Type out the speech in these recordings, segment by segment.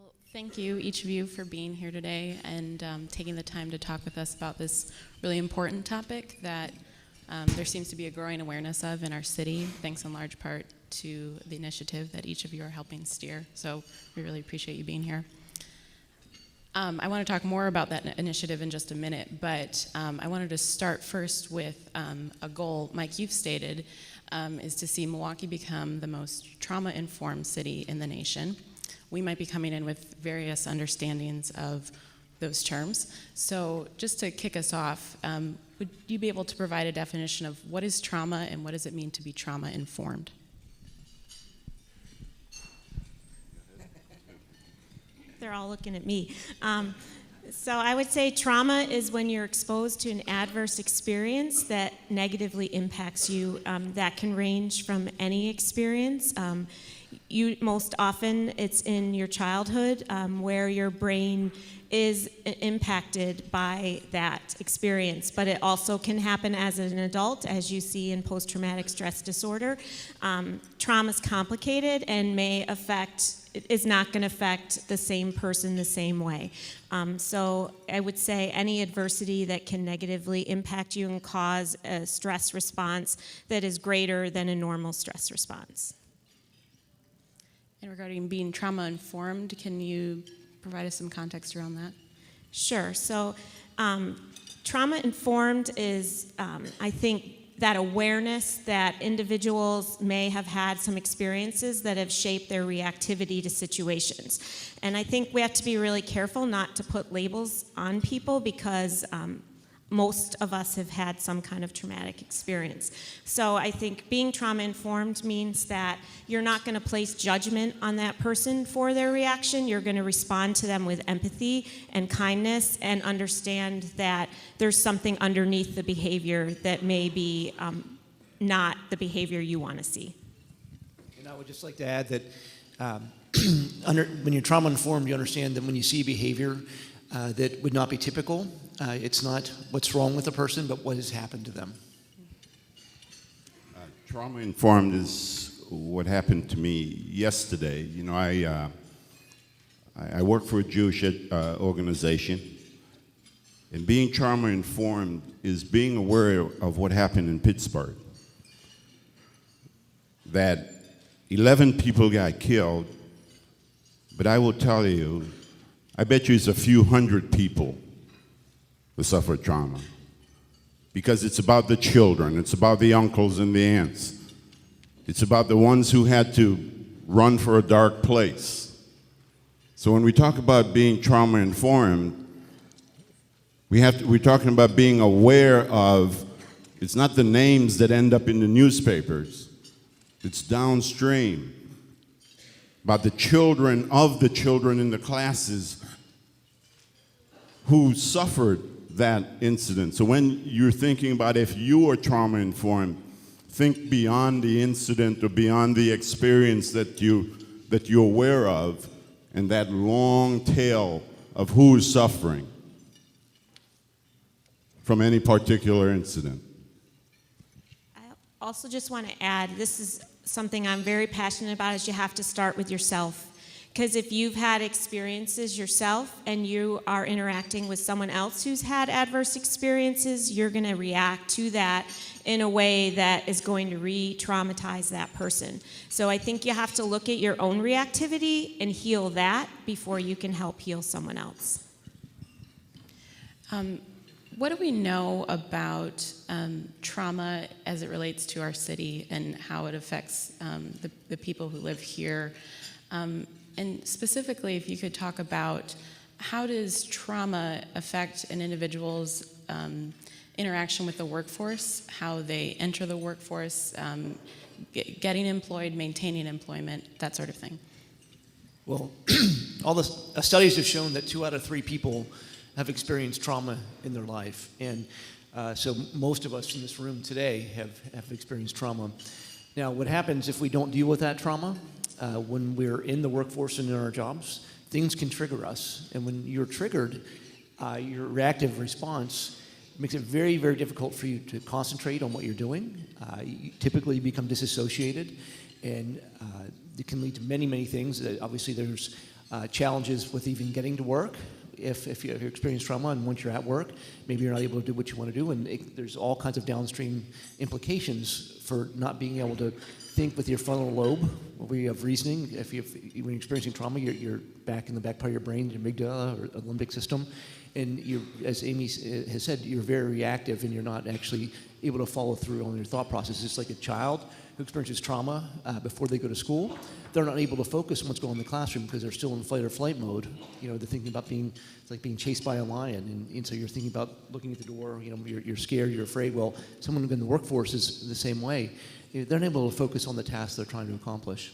Well, thank you, each of you, for being here today and taking the time to talk with us about this really important topic that there seems to be a growing awareness of in our city, thanks in large part to the initiative that each of you are helping steer. So we really appreciate you being here. I want to talk more about that initiative in just a minute, but I wanted to start first with a goal Mike, you've stated, is to see Milwaukee become the most trauma-informed city in the nation. We might be coming in with various understandings of those terms. So just to kick us off, would you be able to provide a definition of what is trauma and what does it mean to be trauma-informed? They're all looking at me. So I would say trauma is when you're exposed to an adverse experience that negatively impacts you. That can range from any experience. Most often it's in your childhood where your brain is impacted by that experience, but it also can happen as an adult, as you see in post-traumatic stress disorder. Trauma is complicated and is not going to affect the same person the same way. So I would say any adversity that can negatively impact you and cause a stress response that is greater than a normal stress response. And regarding being trauma-informed, can you provide us some context around that? Sure. So trauma-informed is, I think, that awareness that individuals may have had some experiences that have shaped their reactivity to situations. And I think we have to be really careful not to put labels on people because most of us have had some kind of traumatic experience. So I think being trauma-informed means that you're not going to place judgment on that person for their reaction. You're going to respond to them with empathy and kindness and understand that there's something underneath the behavior that may be not the behavior you want to see. And I would just like to add that when you're trauma-informed, you understand that when you see behavior that would not be typical, it's not what's wrong with the person, but what has happened to them. Trauma-informed is what happened to me yesterday. You know, I work for a Jewish organization, and being trauma-informed is being aware of what happened in Pittsburgh. That 11 people got killed, but I will tell you, I bet you it's a few hundred people who suffered trauma. Because it's about the children, it's about the uncles and the aunts. It's about the ones who had to run for a dark place. So when we talk about being trauma-informed, we're talking about being aware of, it's not the names that end up in the newspapers, it's downstream. About the children of the children in the classes who suffered that incident. So when you're thinking about if you are trauma-informed, think beyond the incident or beyond the experience that you're aware of and that long tail of who is suffering from any particular incident. I also just want to add, this is something I'm very passionate about, is you have to start with yourself. Because if you've had experiences yourself and you are interacting with someone else who's had adverse experiences, you're going to react to that in a way that is going to re-traumatize that person. So I think you have to look at your own reactivity and heal that before you can help heal someone else. What do we know about trauma as it relates to our city and how it affects the people who live here? And specifically, if you could talk about how does trauma affect an individual's interaction with the workforce, how they enter the workforce, getting employed, maintaining employment, that sort of thing? Well, all the studies have shown that 2 out of 3 people have experienced trauma in their life. And so most of us in this room today have experienced trauma. Now, what happens if we don't deal with that trauma? When we're in the workforce and in our jobs, things can trigger us. And when you're triggered, your reactive response makes it very, very difficult for you to concentrate on what you're doing. You typically become disassociated, and it can lead to many, many things. Obviously, there's challenges with even getting to work. If you experience trauma and once you're at work, maybe you're not able to do what you want to do, and there's all kinds of downstream implications for not being able to think with your frontal lobe, where you have reasoning. When you're experiencing trauma, you're back in the back part of your brain, your amygdala or limbic system, and as Amy has said, you're very reactive and you're not actually able to follow through on your thought process. It's like a child who experiences trauma before they go to school. They're not able to focus on what's going on in the classroom because they're still in fight or flight mode. They're thinking about it's like being chased by a lion, and so you're thinking about looking at the door. You're scared, you're afraid. Well, someone in the workforce is the same way. They're not able to focus on the task they're trying to accomplish.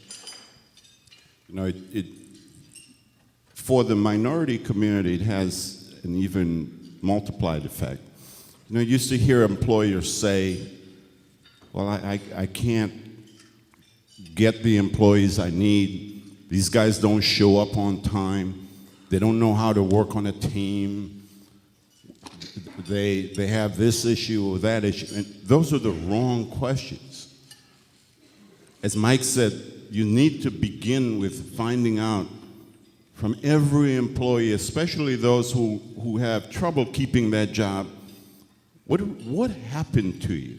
For the minority community, it has an even multiplied effect. I used to hear employers say, well, I can't get the employees I need. These guys don't show up on time. They don't know how to work on a team. They have this issue or that issue. And those are the wrong questions. As Mike said, you need to begin with finding out from every employee, especially those who have trouble keeping that job, what happened to you?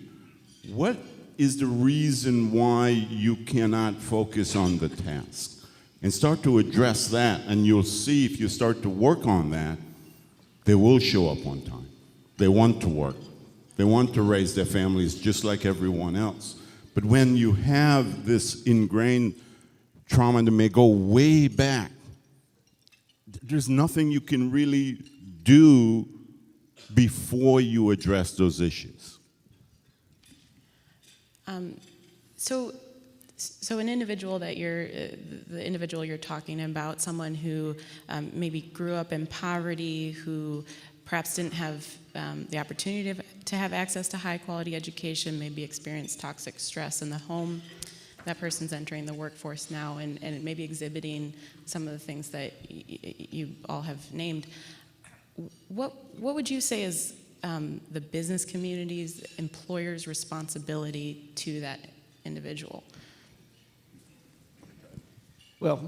What is the reason why you cannot focus on the task? And start to address that, and you'll see if you start to work on that, they will show up on time. They want to work. They want to raise their families just like everyone else. But when you have this ingrained trauma that may go way back, there's nothing you can really do before you address those issues. So an individual that the individual you're talking about, someone who maybe grew up in poverty, who perhaps didn't have the opportunity to have access to high quality education, maybe experienced toxic stress in the home. That person's entering the workforce now and maybe exhibiting some of the things that you all have named. What would you say is the business community's, employer's responsibility to that individual? Well,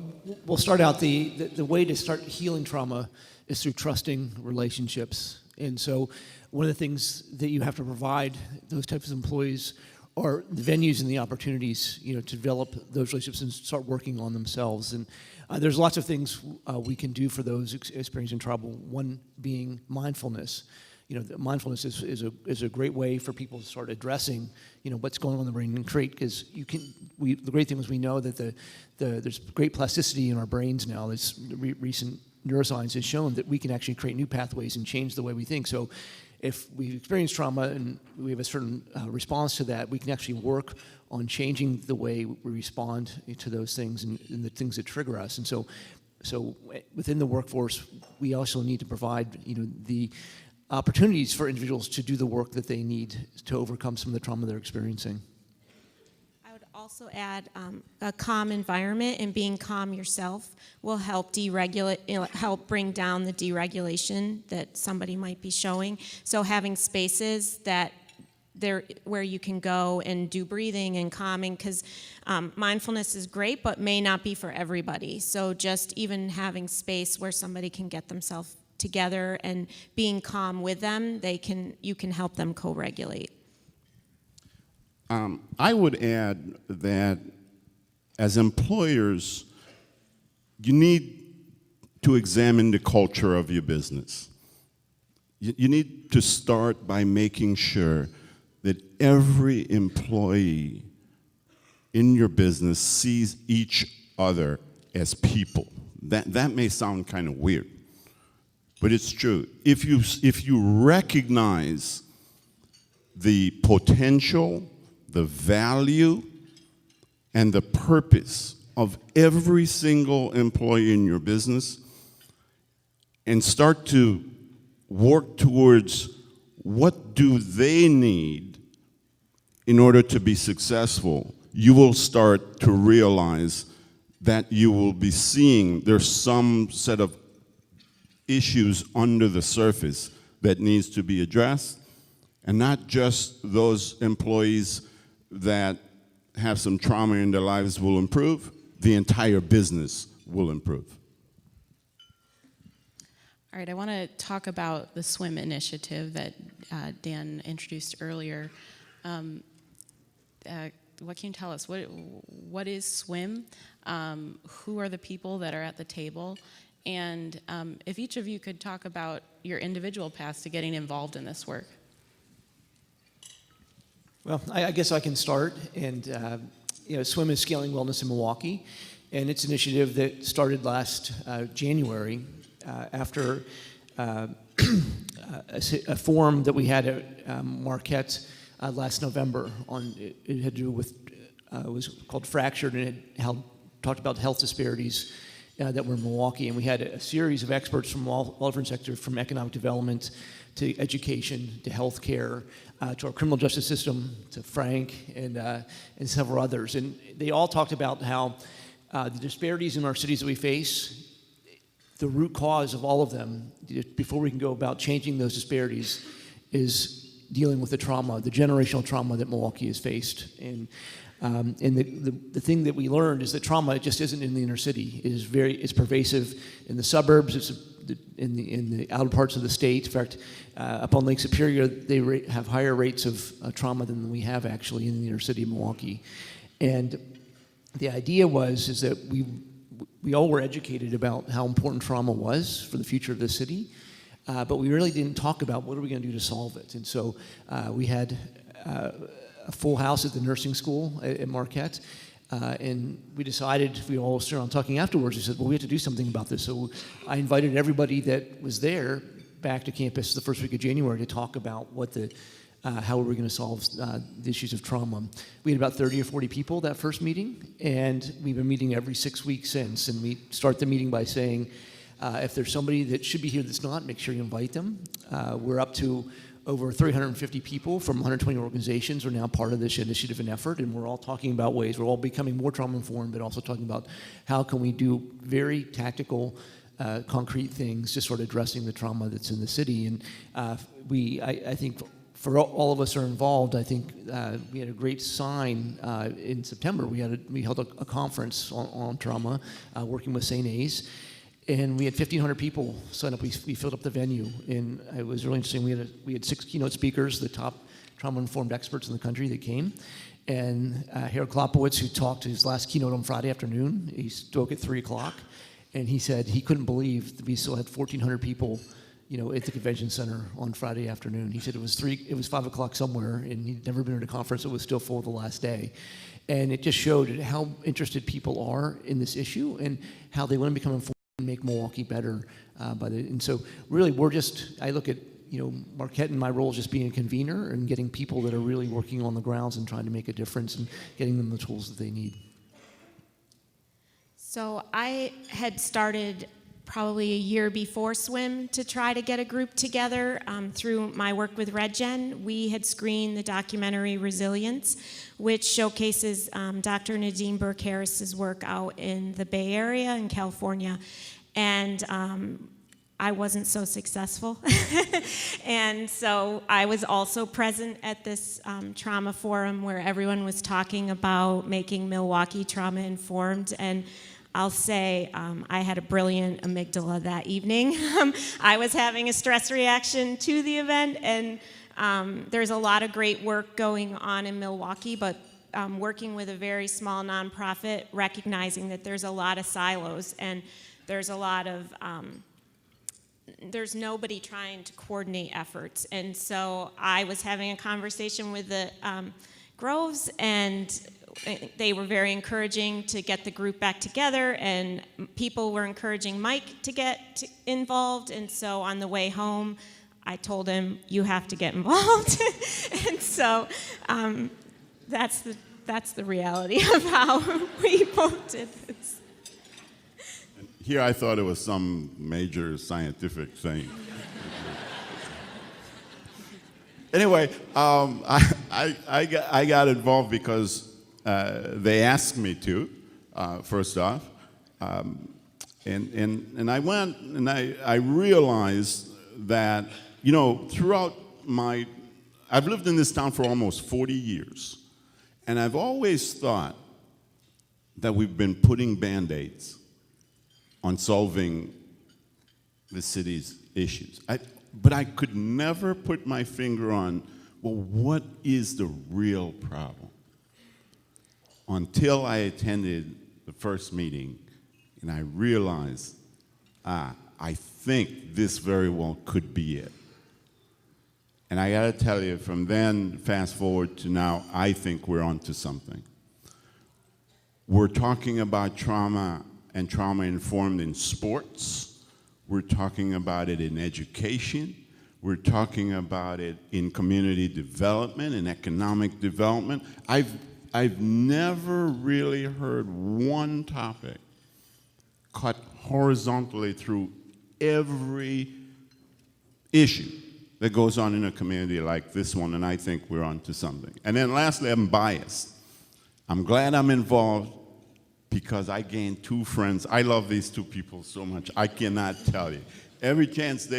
we'll start out the way to start healing trauma is through trusting relationships. And so one of the things that you have to provide those types of employees are the venues and the opportunities, to develop those relationships and start working on themselves. And there's lots of things we can do for those experiencing trouble. One being mindfulness. Mindfulness is a great way for people to start addressing, what's going on in the brain and create. Because the great thing is we know that there's great plasticity in our brains now. This recent neuroscience has shown that we can actually create new pathways and change the way we think. So if we've experienced trauma and we have a certain response to that, we can actually work on changing the way we respond to those things and the things that trigger us. And so within the workforce, we also need to provide, the opportunities for individuals to do the work that they need to overcome some of the trauma they're experiencing. I would also add a calm environment, and being calm yourself will help deregulate, help bring down the deregulation that somebody might be showing. So having spaces where you can go and do breathing and calming, because mindfulness is great, but may not be for everybody. So just even having space where somebody can get themselves together and being calm with them, you can help them co-regulate. I would add that as employers, you need to examine the culture of your business. You need to start by making sure that every employee in your business sees each other as people. That may sound kind of weird, but it's true. If you recognize the potential, the value, and the purpose of every single employee in your business, and start to work towards what do they need in order to be successful, you will start to realize that you will be seeing there's some set of issues under the surface that needs to be addressed, and not just those employees that have some trauma in their lives will improve, the entire business will improve. All right, I want to talk about the SWIM initiative that Dan introduced earlier. What can you tell us? What is SWIM? Who are the people that are at the table? And if each of you could talk about your individual paths to getting involved in this work. Well, I guess I can start. And SWIM is Scaling Wellness in Milwaukee, and it's an initiative that started last January after a forum that we had at Marquette last November. It had to do with it was called Fractured, and it talked about health disparities that were in Milwaukee. And we had a series of experts from all different sectors, from economic development to education to healthcare to our criminal justice system to Frank and several others. And they all talked about how the disparities in our cities that we face, the root cause of all of them, before we can go about changing those disparities, is dealing with the trauma, the generational trauma that Milwaukee has faced. And the thing that we learned is that trauma just isn't in the inner city. It's pervasive in the suburbs. It's in the outer parts of the state. In fact, up on Lake Superior, they have higher rates of trauma than we have actually in the inner city of Milwaukee. And the idea is that we all were educated about how important trauma was for the future of the city, but we really didn't talk about what are we going to do to solve it. And so we had a full house at the nursing school at Marquette, and we decided, we all stood around talking afterwards, we said, well, we have to do something about this. So I invited everybody that was there back to campus the first week of January to talk about how we were going to solve the issues of trauma. We had about 30 or 40 people that first meeting, and we've been meeting every 6 weeks since. And we start the meeting by saying, if there's somebody that should be here that's not, make sure you invite them. We're up to over 350 people from 120 organizations are now part of this initiative and effort, and we're all talking about ways, we're all becoming more trauma-informed, but also talking about how can we do very tactical, concrete things, just sort of addressing the trauma that's in the city. And I think for all of us who are involved, I think we had a great sign in September. We held a conference on trauma, working with St. A's, and we had 1,500 people sign up. We filled up the venue, and it was really interesting. We had 6 keynote speakers, the top trauma-informed experts in the country that came, and Harold Klopowitz, who talked his last keynote on Friday afternoon. He spoke at 3 o'clock, and he said he couldn't believe that we still had 1,400 people at the convention center on Friday afternoon. He said it was 5 o'clock somewhere, and he'd never been at a conference that was still full the last day. And it just showed how interested people are in this issue and how they want to become informed and make Milwaukee better. And so really I look at Marquette and my role is just being a convener and getting people that are really working on the grounds and trying to make a difference and getting them the tools that they need. So I had started probably a year before SWIM to try to get a group together through my work with REDgen. We had screened the documentary Resilience, which showcases Dr. Nadine Burke-Harris's work out in the Bay Area in California. And I wasn't so successful. And so I was also present at this trauma forum where everyone was talking about making Milwaukee trauma-informed. And I'll say I had a brilliant amygdala that evening. I was having a stress reaction to the event, and there's a lot of great work going on in Milwaukee, but working with a very small nonprofit, recognizing that there's a lot of silos, and there's a lot of, there's nobody trying to coordinate efforts. And so I was having a conversation with the Groves, and they were very encouraging to get the group back together, and people were encouraging Mike to get involved. And so on the way home, I told him, you have to get involved. And so that's the reality of how we both did this. Here I thought it was some major scientific thing. Anyway, I got involved because they asked me to, first off. And I went and I realized that, throughout I've lived in this town for almost 40 years. And I've always thought that we've been putting Band-Aids on solving the city's issues. But I could never put my finger on, well, what is the real problem? Until I attended the first meeting and I realized, I think this very well could be it. And I gotta tell you, from then, fast forward to now, I think we're onto something. We're talking about trauma and trauma informed in sports. We're talking about it in education. We're talking about it in community development and economic development. I've never really heard one topic cut horizontally through every issue that goes on in a community like this one, and I think we're onto something. And then lastly, I'm biased. I'm glad I'm involved because I gained two friends. I love these two people so much, I cannot tell you. Every chance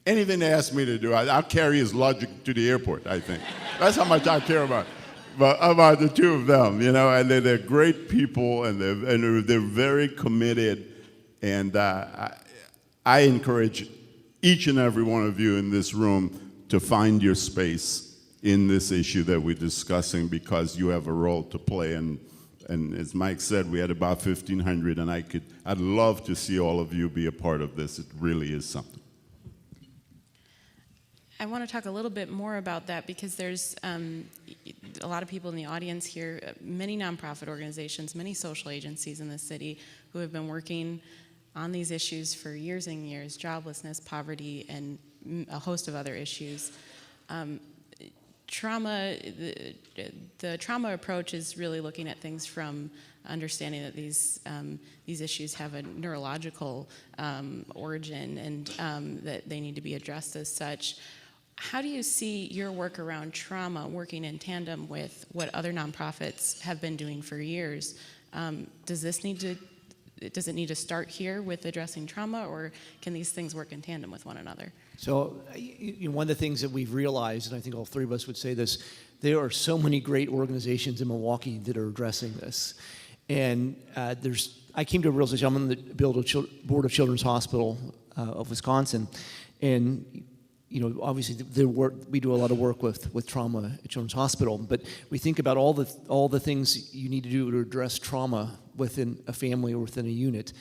anything they ask me to do, I'll carry his logic to the airport, I think. That's how much I care about the two of them, you know, and they're great people, and they're very committed, and I encourage each and every one of you in this room to find your space in this issue that we're discussing, because you have a role to play. And as Mike said, we had about 1,500, and I'd love to see all of you be a part of this. It really is something. I want to talk a little bit more about that, because there's a lot of people in the audience here, many nonprofit organizations, many social agencies in the city who have been working on these issues for years and years: joblessness, poverty, and a host of other issues. Trauma, the trauma approach is really looking at things from understanding that these issues have a neurological origin, and that they need to be addressed as such. How do you see your work around trauma working in tandem with what other nonprofits have been doing for years? Does it need to start here with addressing trauma, or can these things work in tandem with one another? So, one of the things that we've realized, and I think all three of us would say this, there are so many great organizations in Milwaukee that are addressing this. And I came to a realization. I'm on the board of Children's Hospital of Wisconsin, and obviously we do a lot of work with trauma at Children's Hospital, but we think about all the things you need to do to address trauma within a family or within a unit.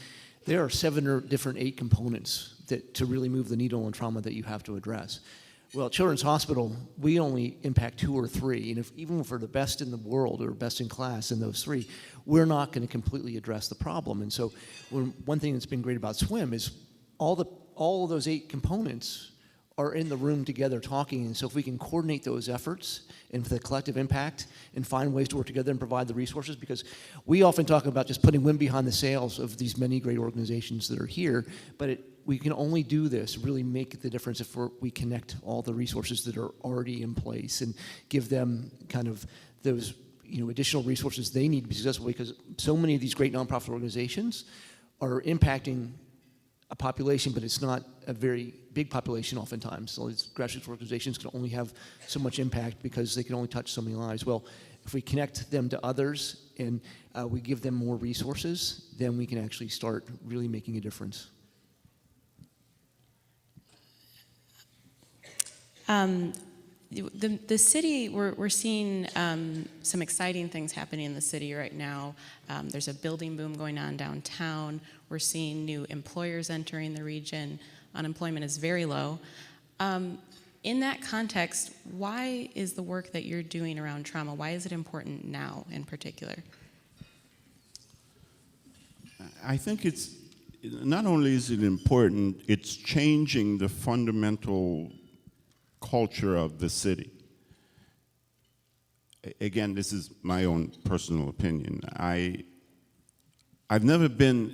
There are 7 or 8 components to really move the needle on trauma that you have to address. Well, at Children's Hospital, we only impact 2 or 3, and even for the best in the world or best in class in those 3, we're not going to completely address the problem. And so one thing that's been great about SWIM is all of those 8 components are in the room together talking, and so if we can coordinate those efforts and the collective impact and find ways to work together and provide the resources, because we often talk about just putting wind behind the sails of these many great organizations that are here, but we can only do this, really make the difference, if we connect all the resources that are already in place and give them kind of those additional resources they need to be successful, because so many of these great nonprofit organizations are impacting a population, but it's not a very big population oftentimes. So these grassroots organizations can only have so much impact because they can only touch so many lives. Well, if we connect them to others and we give them more resources, then we can actually start really making a difference. The city, we're seeing some exciting things happening in the city right now. There's a building boom going on downtown. We're seeing new employers entering the region. Unemployment is very low. In that context, why is the work that you're doing around trauma, why is it important now in particular? I think it's, not only is it important, it's changing the fundamental culture of the city. Again, this is my own personal opinion. I've never been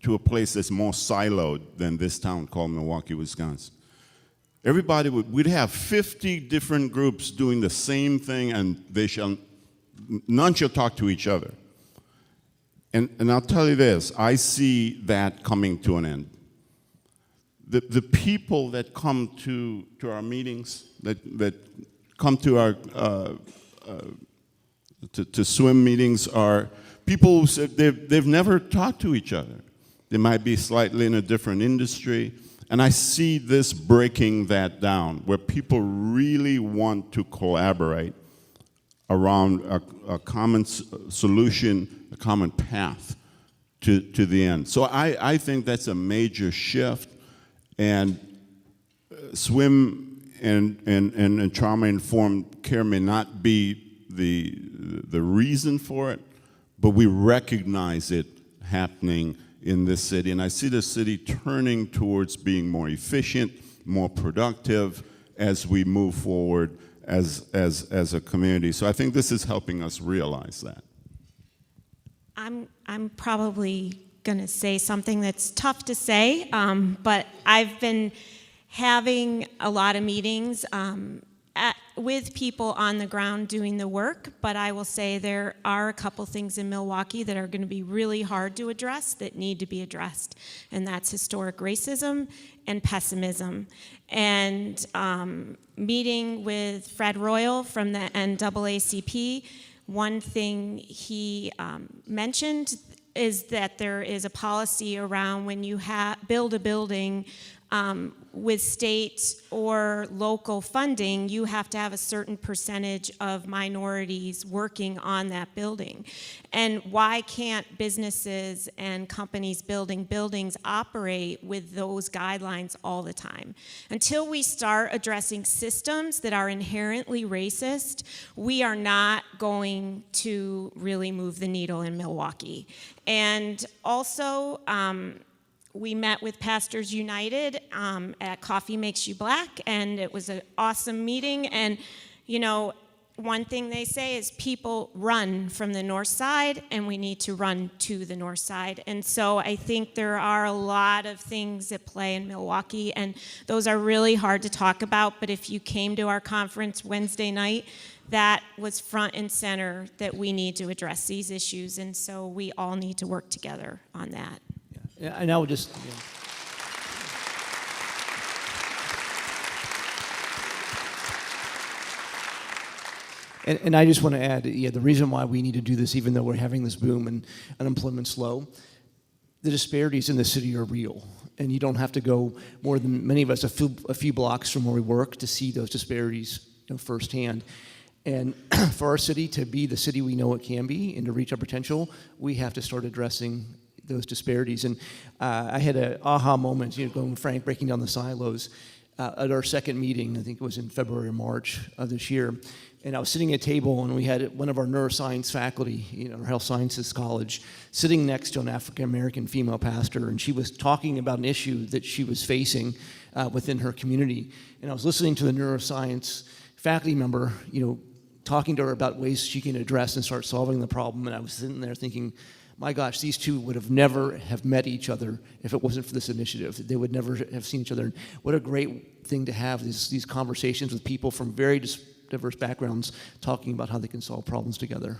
to a place that's more siloed than this town called Milwaukee, Wisconsin. Everybody we'd have 50 different groups doing the same thing, and none shall talk to each other. And I'll tell you this, I see that coming to an end. The people that come to our meetings, that come to our to SWIM meetings, are people who said they've never talked to each other. They might be slightly in a different industry. And I see this breaking that down, where people really want to collaborate around a common solution, a common path to the end. So I think that's a major shift, and swim and trauma-informed care may not be the reason for it, but we recognize it happening in this city. And I see the city turning towards being more efficient, more productive as we move forward as a community. So I think this is helping us realize that. I'm probably going to say something that's tough to say, but I've been having a lot of meetings with people on the ground doing the work, but I will say there are a couple things in Milwaukee that are going to be really hard to address that need to be addressed, and that's historic racism and pessimism. And meeting with Fred Royal from the NAACP, one thing he mentioned is that there is a policy around when you build a building with state or local funding, you have to have a certain percentage of minorities working on that building. And why can't businesses and companies building buildings operate with those guidelines all the time? Until we start addressing systems that are inherently racist, we are not going to really move the needle in Milwaukee. And also, we met with Pastors United at Coffee Makes You Black, and it was an awesome meeting. And, you know, one thing they say is people run from the north side, and we need to run to the north side. And so I think there are a lot of things at play in Milwaukee, and those are really hard to talk about. But if you came to our conference Wednesday night, that was front and center, that we need to address these issues. And so we all need to work together on that. Yeah, and I would just, and I just want to add, the reason why we need to do this, even though we're having this boom and unemployment's low, the disparities in the city are real. And you don't have to go more than, many of us, a few blocks from where we work to see those disparities firsthand. And for our city to be the city we know it can be and to reach our potential, we have to start addressing those disparities. And I had an aha moment, going with Frank, breaking down the silos at our second meeting. I think it was in February or March of this year. And I was sitting at a table, and we had one of our neuroscience faculty, our health sciences college, sitting next to an African-American female pastor, and she was talking about an issue that she was facing within her community. And I was listening to the neuroscience faculty member, talking to her about ways she can address and start solving the problem. And I was sitting there thinking, my gosh, these two would have never have met each other if it wasn't for this initiative. They would never have seen each other. What a great thing to have, these conversations with people from very diverse backgrounds talking about how they can solve problems together.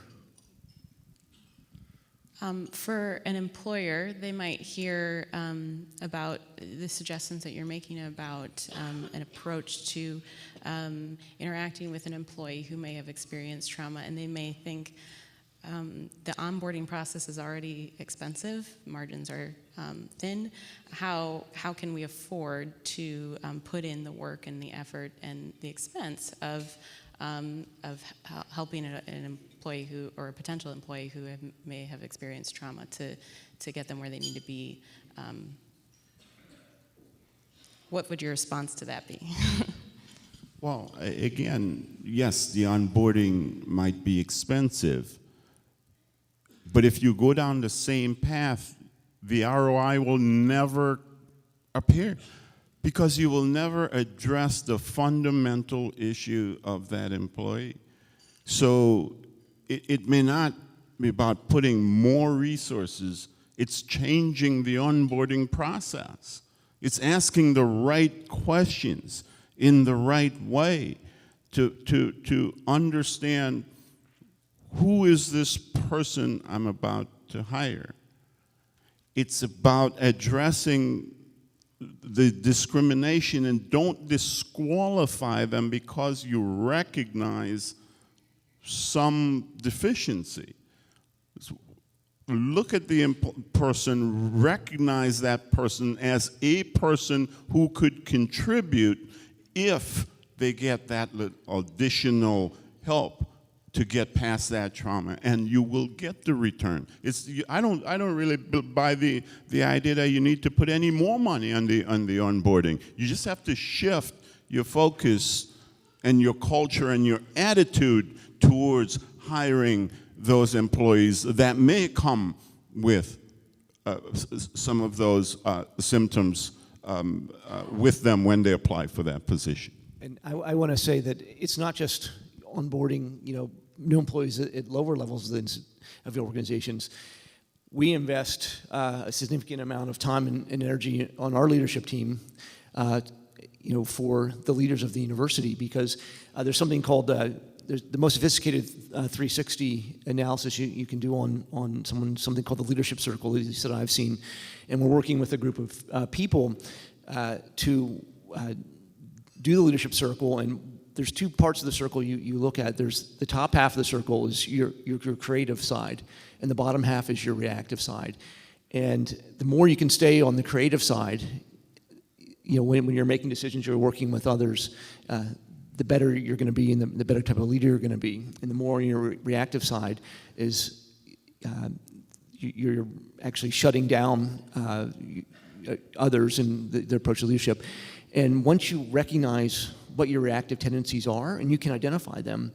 For an employer, they might hear about the suggestions that you're making about an approach to interacting with an employee who may have experienced trauma, and they may think, the onboarding process is already expensive, margins are thin. How can we afford to put in the work and the effort and the expense of helping an employee who, or a potential employee who may have experienced trauma to get them where they need to be? What would your response to that be? Well, again, yes, the onboarding might be expensive. But if you go down the same path, the ROI will never appear, because you will never address the fundamental issue of that employee. So it may not be about putting more resources, it's changing the onboarding process. It's asking the right questions in the right way to understand, who is this person I'm about to hire? It's about addressing the discrimination, and don't disqualify them because you recognize some deficiency. look at the person, recognize that person as a person who could contribute if they get that additional help to get past that trauma, and you will get the return. I don't really buy the idea that you need to put any more money on the onboarding. You just have to shift your focus and your culture and your attitude towards hiring those employees that may come with some of those symptoms with them when they apply for that position. And I want to say that it's not just onboarding, new employees at lower levels of the organizations. We invest a significant amount of time and energy on our leadership team, for the leaders of the university, because there's something called there's the most sophisticated 360 analysis you can do on something called the leadership circle, at least that I've seen, and we're working with a group of people to do the leadership circle. And there's two parts of the circle you look at. There's the top half of the circle is your creative side, and the bottom half is your reactive side. And the more you can stay on the creative side, when you're making decisions, you're working with others, the better you're going to be, and the better type of leader you're going to be. And the more on your reactive side is you're actually shutting down others and their approach to leadership. And once you recognize what your reactive tendencies are, and you can identify them,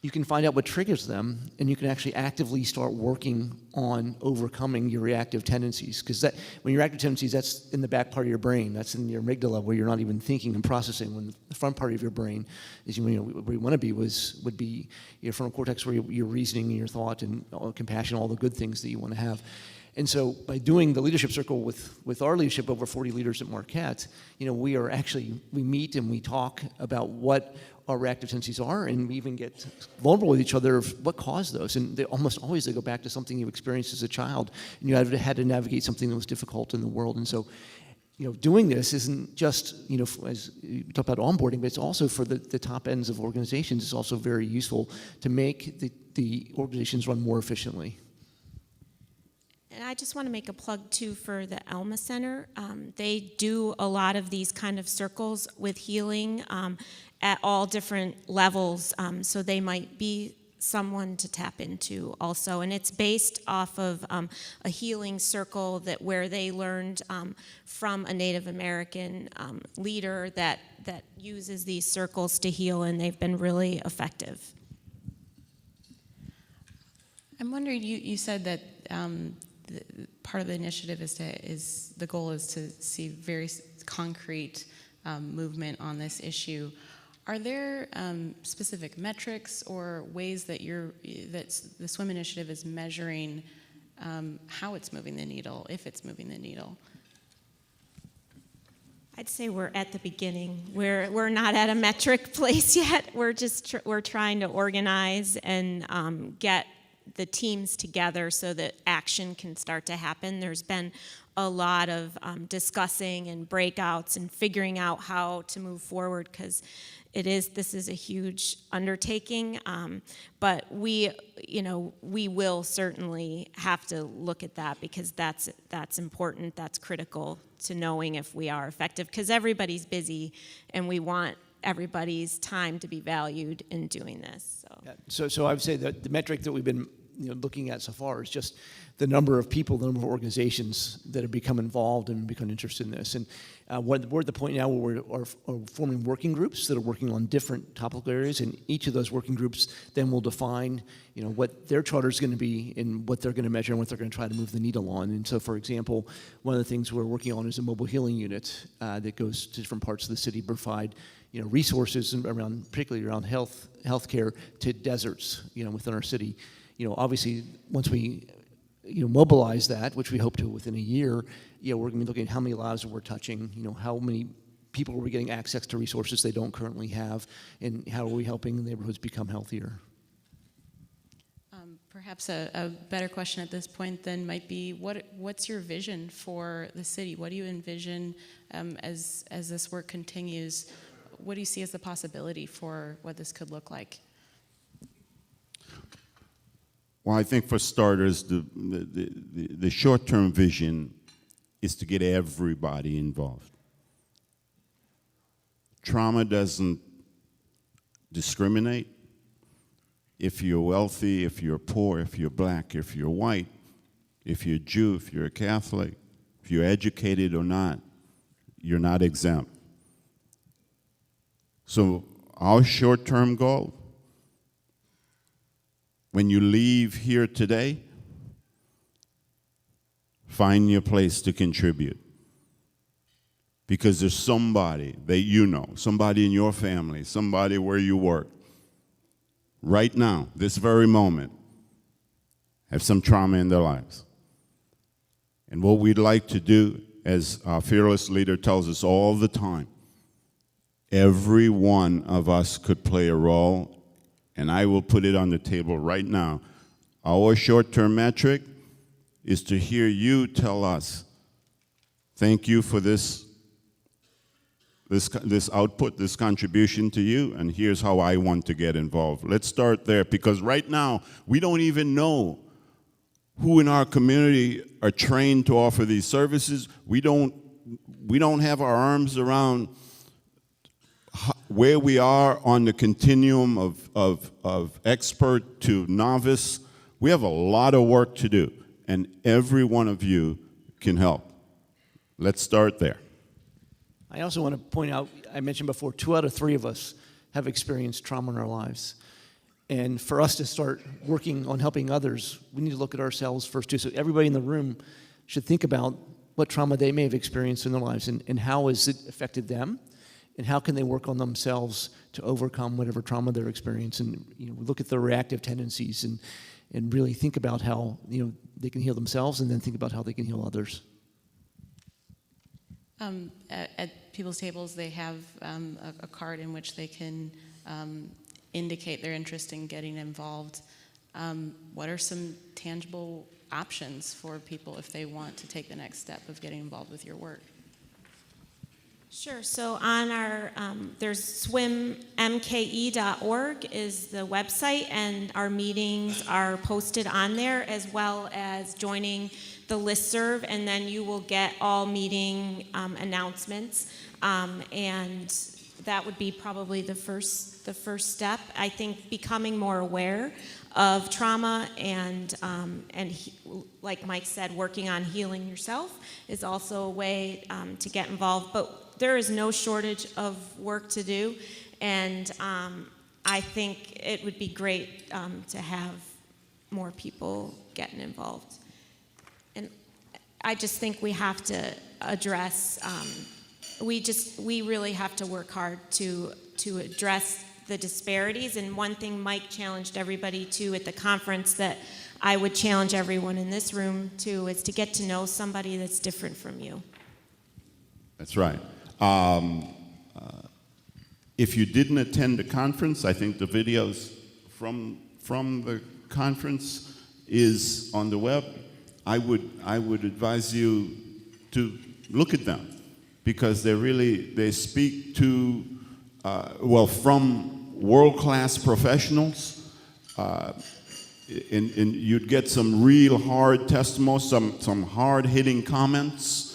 you can find out what triggers them, and you can actually actively start working on overcoming your reactive tendencies. Because when your reactive tendencies, that's in the back part of your brain, that's in your amygdala, where you're not even thinking and processing. When the front part of your brain is where you want to be would be your frontal cortex, where you're reasoning and your thought and compassion, all the good things that you want to have. And so by doing the leadership circle with our leadership, over 40 leaders at Marquette, we meet and we talk about what our reactive tendencies are, and we even get vulnerable with each other of what caused those. And they almost always go back to something you experienced as a child, and you had to navigate something that was difficult in the world. And so, doing this isn't just, as you talk about onboarding, but it's also for the top ends of organizations. It's also very useful to make the organizations run more efficiently. And I just want to make a plug, too, for the Alma Center. They do a lot of these kind of circles with healing at all different levels, so they might be someone to tap into also. And it's based off of a healing circle where they learned from a Native American leader that uses these circles to heal, and they've been really effective. I'm wondering, you said that part of the initiative is the goal is to see very concrete movement on this issue. Are there specific metrics or ways that the SWIM initiative is measuring how it's moving the needle, if it's moving the needle? I'd say we're at the beginning. We're not at a metric place yet. We're trying to organize and get the teams together so that action can start to happen. There's been a lot of discussing and breakouts and figuring out how to move forward, because this is a huge undertaking, but we will certainly have to look at that, because that's important, that's critical to knowing if we are effective, because everybody's busy and we want everybody's time to be valued in doing this. So I would say that the metric that we've been looking at so far is just the number of people, the number of organizations that have become involved and become interested in this. And we're at the point now where we're forming working groups that are working on different topical areas, and each of those working groups then will define what their charter is going to be and what they're going to measure and what they're going to try to move the needle on. And so, for example, one of the things we're working on is a mobile healing unit that goes to different parts of the city, provide resources particularly around healthcare to deserts within our city. Obviously, once we mobilize that, which we hope to within a year, we're going to be looking at how many lives we're touching, how many people are we getting access to resources they don't currently have, and how are we helping the neighborhoods become healthier. Perhaps a better question at this point then might be, what's your vision for the city? What do you envision as this work continues? What do you see as the possibility for what this could look like? Well, I think for starters, the short-term vision is to get everybody involved. Trauma doesn't discriminate. If you're wealthy, if you're poor, if you're black, if you're white, if you're Jew, if you're a Catholic, if you're educated or not, you're not exempt. So our short-term goal, when you leave here today, find your place to contribute. Because there's somebody that you know, somebody in your family, somebody where you work, right now, this very moment, have some trauma in their lives. And what we'd like to do, as our fearless leader tells us all the time, every one of us could play a role, and I will put it on the table right now. Our short-term metric is to hear you tell us, thank you for this output, this contribution to you, and here's how I want to get involved. Let's start there, because right now, we don't even know who in our community are trained to offer these services. We don't have our arms around where we are on the continuum of expert to novice. We have a lot of work to do, and every one of you can help. Let's start there. I also want to point out, I mentioned before, 2 out of 3 of us have experienced trauma in our lives. And for us to start working on helping others, we need to look at ourselves first too. So everybody in the room should think about what trauma they may have experienced in their lives and how has it affected them, and how can they work on themselves to overcome whatever trauma they're experiencing. And look at their reactive tendencies and really think about how they can heal themselves, and then think about how they can heal others. At people's tables, they have a card in which they can indicate their interest in getting involved. What are some tangible options for people if they want to take the next step of getting involved with your work? Sure. So on our, there's swimmke.org is the website, and our meetings are posted on there, as well as joining the listserv, and then you will get all meeting announcements, and that would be probably the first step. I think becoming more aware of trauma and like Mike said, working on healing yourself is also a way to get involved. But there is no shortage of work to do, and I think it would be great to have more people getting involved. And I just think we have to address, we really have to work hard to address the disparities. And one thing Mike challenged everybody to at the conference that I would challenge everyone in this room to is to get to know somebody that's different from you. That's right. If you didn't attend the conference, I think the videos from the conference is on the web. I would advise you to look at them, because they speak to from world-class professionals, and you'd get some real hard testimonies, some hard-hitting comments.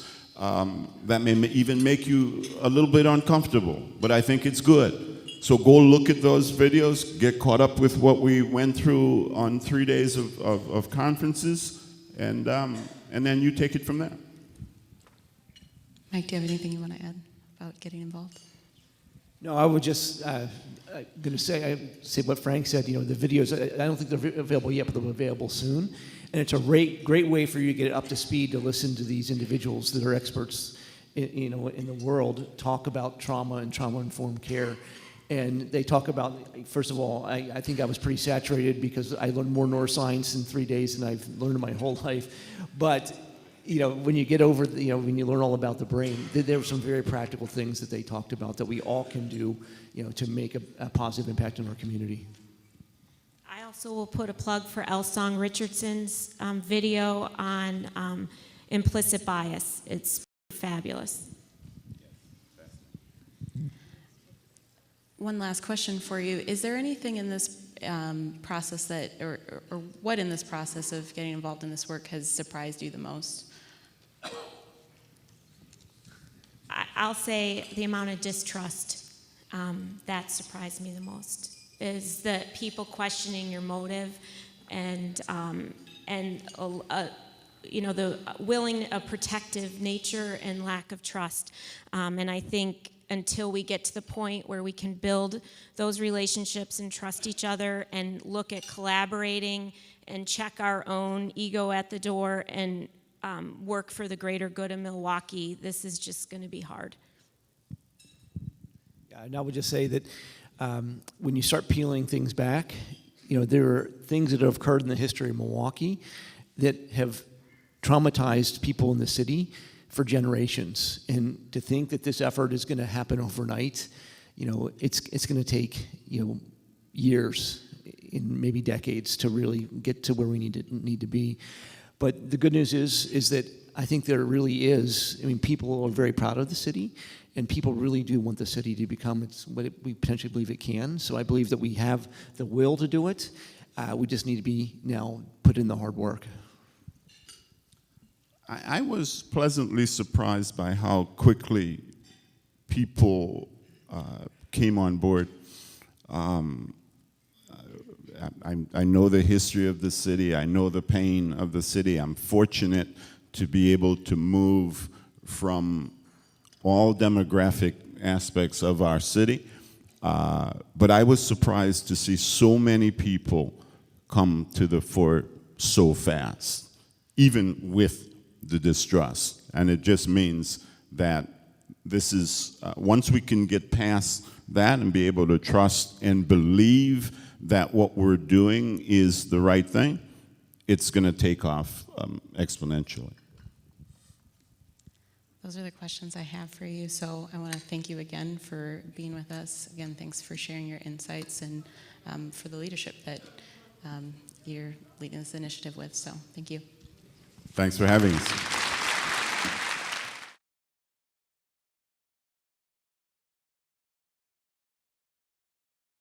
That may even make you a little bit uncomfortable, but I think it's good. So go look at those videos, get caught up with what we went through on 3 days of conferences, and then you take it from there. Mike, do you have anything you want to add about getting involved? No, I would just going to say what Frank said. The videos, I don't think they're available yet, but they'll be available soon. And it's a great way for you to get up to speed to listen to these individuals that are experts in the world talk about trauma and trauma-informed care. And they talk about, first of all, I think I was pretty saturated because I learned more neuroscience in 3 days than I've learned in my whole life. But when you get over, when you learn all about the brain, there were some very practical things that they talked about that we all can do, to make a positive impact in our community. I also will put a plug for L. Song Richardson's video on implicit bias. It's fabulous. One last question for you. Is there anything in process that, or what in this process of getting involved in this work has surprised you the most? I'll say the amount of distrust that surprised me the most is that people questioning your motive and the a protective nature and lack of trust. And I think until we get to the point where we can build those relationships and trust each other and look at collaborating and check our own ego at the door and work for the greater good of Milwaukee, this is just going to be hard. Yeah, and I would just say that when you start peeling things back, there are things that have occurred in the history of Milwaukee that have traumatized people in the city for generations. And to think that this effort is going to happen overnight, it's going to take years and maybe decades to really get to where we need to be. But the good news is that I think there really is. I mean, people are very proud of the city, and people really do want the city to become what we potentially believe it can. So I believe that we have the will to do it. We just need to be now put in the hard work. I was pleasantly surprised by how quickly people came on board. I know the history of the city. I know the pain of the city. I'm fortunate to be able to move from all demographic aspects of our city. But I was surprised to see so many people come to the fore so fast, even with the distrust. And it just means that this is, once we can get past that and be able to trust and believe that what we're doing is the right thing, it's going to take off exponentially. Those are the questions I have for you. So I want to thank you again for being with us. Again, thanks for sharing your insights and for the leadership that you're leading this initiative with. So thank you. Thanks for having us.